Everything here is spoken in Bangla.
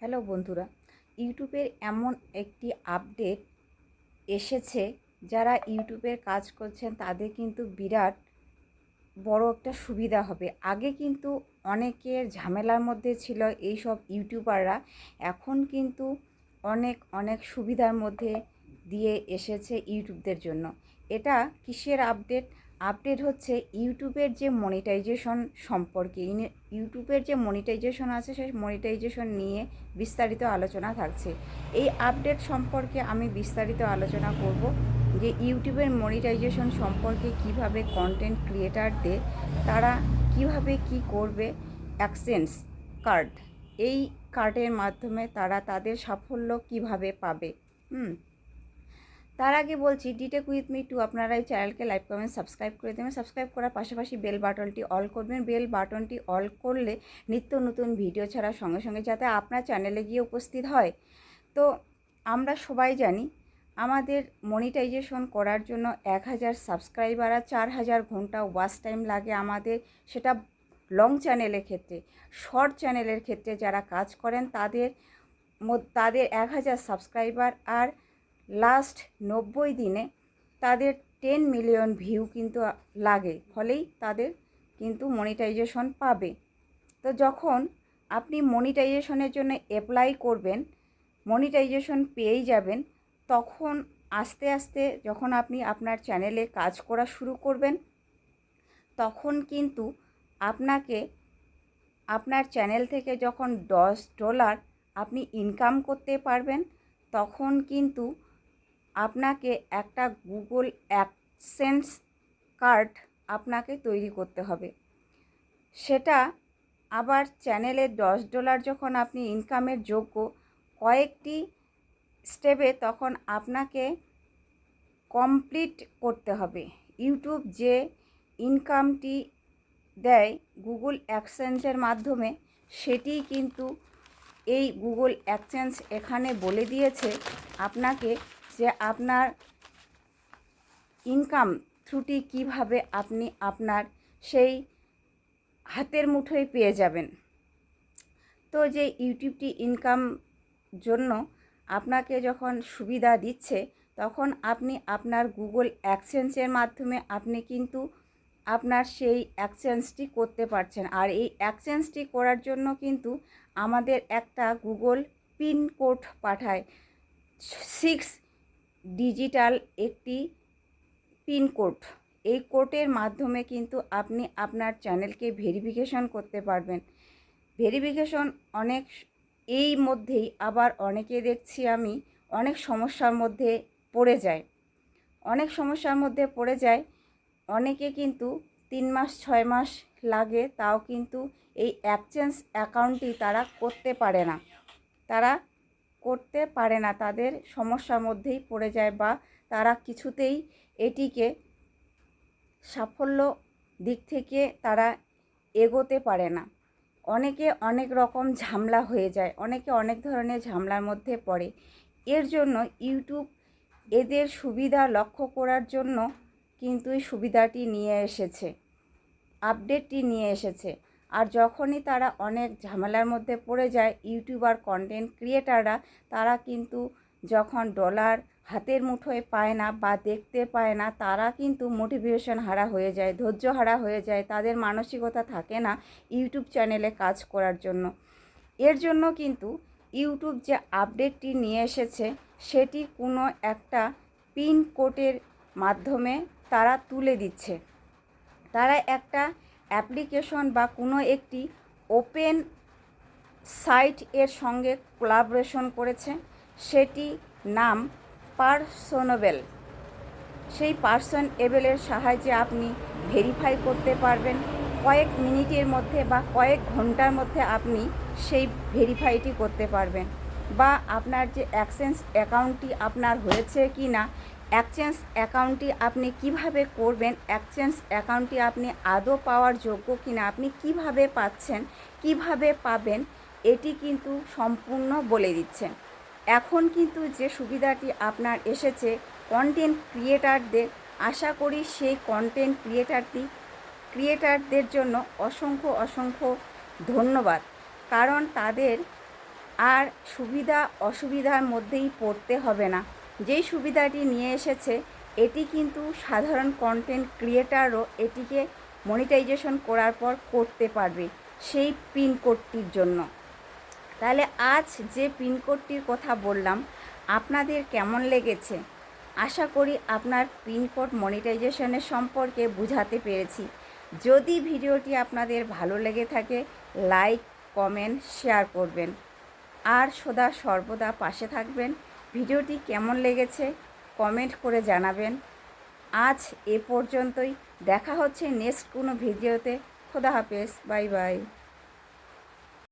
হ্যালো বন্ধুরা, ইউটিউবের এমন একটি আপডেট এসেছে, যারা ইউটিউবের কাজ করছেন তাদের কিন্তু বিরাট বড় একটা সুবিধা হবে। আগে কিন্তু অনেকের ঝামেলার মধ্যে ছিল এই সব ইউটিউবাররা, এখন কিন্তু অনেক অনেক সুবিধার মধ্যে দিয়ে এসেছে ইউটিউবদের জন্য। এটা কিসের আপডেট? আপডেট হচ্ছে ইউটিউবের যে মনিটাইজেশন সম্পর্কে। ইউটিউবের যে মনিটাইজেশন আছে সেই মনিটাইজেশন নিয়ে বিস্তারিত আলোচনা থাকছে। এই আপডেট সম্পর্কে আমি বিস্তারিত আলোচনা করব যে ইউটিউবের মনিটাইজেশন সম্পর্কে, কিভাবে কন্টেন্ট ক্রিয়েটারদের তারা কিভাবে কি করবে, অ্যাডসেন্স কার্ড, এই কার্ডের মাধ্যমে তারা তাদের সাফল্য কিভাবে পাবে। তার আগে বলছি, ডিটেক উইথ মি টু আপনারা এই চ্যানেলকে লাইক কমেন্ট সাবস্ক্রাইব করে দেবেন। সাবস্ক্রাইব করার পাশাপাশি বেল বাটনটি অল করবেন। বেল বাটনটি অল করলে নিত্য নতুন ভিডিও ছাড়ার সঙ্গে সঙ্গে যাতে আপনার চ্যানেলে গিয়ে উপস্থিত হয়। তো আমরা সবাই জানি আমাদের মনিটাইজেশন করার জন্য 1000 সাবস্ক্রাইবার আর 4000 ঘন্টা ওয়াচ টাইম লাগে আমাদের। সেটা লং চ্যানেলের ক্ষেত্রে। শর্ট চ্যানেলের ক্ষেত্রে যারা কাজ করেন তাদের 1000 সাবস্ক্রাইবার আর লাস্ট 90 দিনে তাদের 10 মিলিয়ন ভিউ কিন্তু লাগে, ফলেই তাদের কিন্তু মনিটাইজেশন পাবে। তো যখন আপনি মনিটাইজেশনের জন্য অ্যাপ্লাই করবেন, মনিটাইজেশন পেয়েই যাবেন, তখন আস্তে আস্তে যখন আপনি আপনার চ্যানেলে কাজ করা শুরু করবেন, তখন কিন্তু আপনাকে আপনার চ্যানেল থেকে যখন $10 আপনি ইনকাম করতে পারবেন, তখন কিন্তু আপনাকে একটা গুগল অ্যাডসেন্স কার্ড আপনাকে তৈরি করতে হবে। সেটা আবার চ্যানেলে $10 যখন আপনি ইনকামের যোগ্য, কয়েকটি স্টেপে তখন আপনাকে কমপ্লিট করতে হবে। ইউটিউব যে ইনকামটি দেয় গুগল অ্যাডসেন্সের মাধ্যমে, সেটি কিন্তু এই গুগল অ্যাডসেন্স এখানে বলে দিয়েছে আপনাকে যে আপনার ইনকাম থ্রুটি কিভাবে আপনি আপনার সেই হাতের মুঠোয় পেয়ে যাবেন। তো যে ইউটিউবটি ইনকাম জন্য আপনাকে যখন সুবিধা দিচ্ছে, তখন আপনি আপনার গুগল অ্যাডসেন্সের মাধ্যমে আপনি কিন্তু আপনার সেই অ্যাডসেন্সটি করতে পারছেন। আর এই অ্যাডসেন্সটি করার জন্য কিন্তু আমাদের একটা গুগল পিনকোড পাঠায়, 6 ডিজিটাল একটি পিনকোড। এই কোডের মাধ্যমে কিন্তু আপনি আপনার চ্যানেলকে ভেরিফিকেশন করতে পারবেন। ভেরিফিকেশন এই মধ্যেই আবার অনেকে দেখছি আমি অনেক সমস্যার মধ্যে পড়ে যায়। অনেকে কিন্তু 3 মাস 6 মাস লাগে, তাও কিন্তু এই অ্যাডসেন্স অ্যাকাউন্টটি তারা করতে পারে না। তাদের সমস্যার মধ্যেই পড়ে যায়, বা তারা কিছুতেই এটিকে সাফল্য দিক থেকে তারা এগোতে পারে না। অনেকে অনেক রকম ঝামেলা হয়ে যায়, অনেকে অনেক ধরনের ঝামেলার মধ্যে পড়ে। এর জন্য ইউটিউব এদের সুবিধা লক্ষ্য করার জন্য কিন্তু এই সুবিধাটি নিয়ে এসেছে, আপডেটটি নিয়ে এসেছে। আর যখনই তারা অনেক ঝামেলার মধ্যে পড়ে যায়, ইউটিউবার কন্টেন্ট ক্রিয়েটাররা, তারা কিন্তু যখন ডলার হাতের মুঠোয় পায় না বা দেখতে পায় না, তারা কিন্তু মোটিভেশন হারা হয়ে যায়, ধৈর্য হারা হয়ে যায়, তাদের মানসিকতা থাকে না ইউটিউব চ্যানেলে কাজ করার জন্য। এর জন্য কিন্তু ইউটিউব যে আপডেটটি নিয়ে এসেছে, সেটি কোনো একটা পিনকোডের মাধ্যমে তারা তুলে দিচ্ছে। তারা একটা অ্যাপ্লিকেশন বা কোনো একটি ওপেন সাইট এর সঙ্গে কোলাবোরেশন করেছে, সেটি নাম পার্সোনেবল। সেই পার্সনেবলের সাহায্যে আপনি ভেরিফাই করতে পারবেন। কয়েক মিনিটের মধ্যে বা কয়েক ঘন্টার মধ্যে আপনি সেই ভেরিফাইটি করতে পারবেন, বা আপনার যে অ্যাডসেন্স অ্যাকাউন্টটি আপনার হয়েছে কি না, অ্যাডসেন্স অ্যাকাউন্টটি আপনি কিভাবে করবেন, অ্যাডসেন্স অ্যাকাউন্টটি আপনি আদৌ পাওয়ার যোগ্য কি না, আপনি কিভাবে পাচ্ছেন, কিভাবে পাবেন, এটি কিন্তু সম্পূর্ণ বলে দিচ্ছেন। এখন কিন্তু যে সুবিধাটি আপনার এসেছে কন্টেন্ট ক্রিয়েটারদের, আশা করি সেই কন্টেন্ট ক্রিয়েটারদের জন্য অসংখ্য ধন্যবাদ। কারণ তাদের আর সুবিধা অসুবিধার মধ্যেই পড়তে হবে না। যেই সুবিধাটি নিয়ে এসেছে এটি কিন্তু সাধারণ কন্টেন্ট ক্রিয়েটারও এটিকে মনিটাইজেশন করার পর করতে পারবে সেই পিনকোডটির জন্য। তাহলে আজ যে পিনকোডটির কথা বললাম আপনাদের কেমন লেগেছে? আশা করি আপনার পিনকোড মনিটাইজেশনের সম্পর্কে বুঝাতে পেরেছি। যদি ভিডিওটি আপনাদের ভালো লেগে থাকে লাইক, কমেন্ট, শেয়ার করবেন আর সদা সর্বদা পাশে থাকবেন। ভিডিওটি কেমন লেগেছে কমেন্ট করে জানাবেন। আজ এ পর্যন্তই, দেখা হচ্ছে নেক্সট কোনো ভিডিওতে। খোদা হাফেজ, বাই বাই।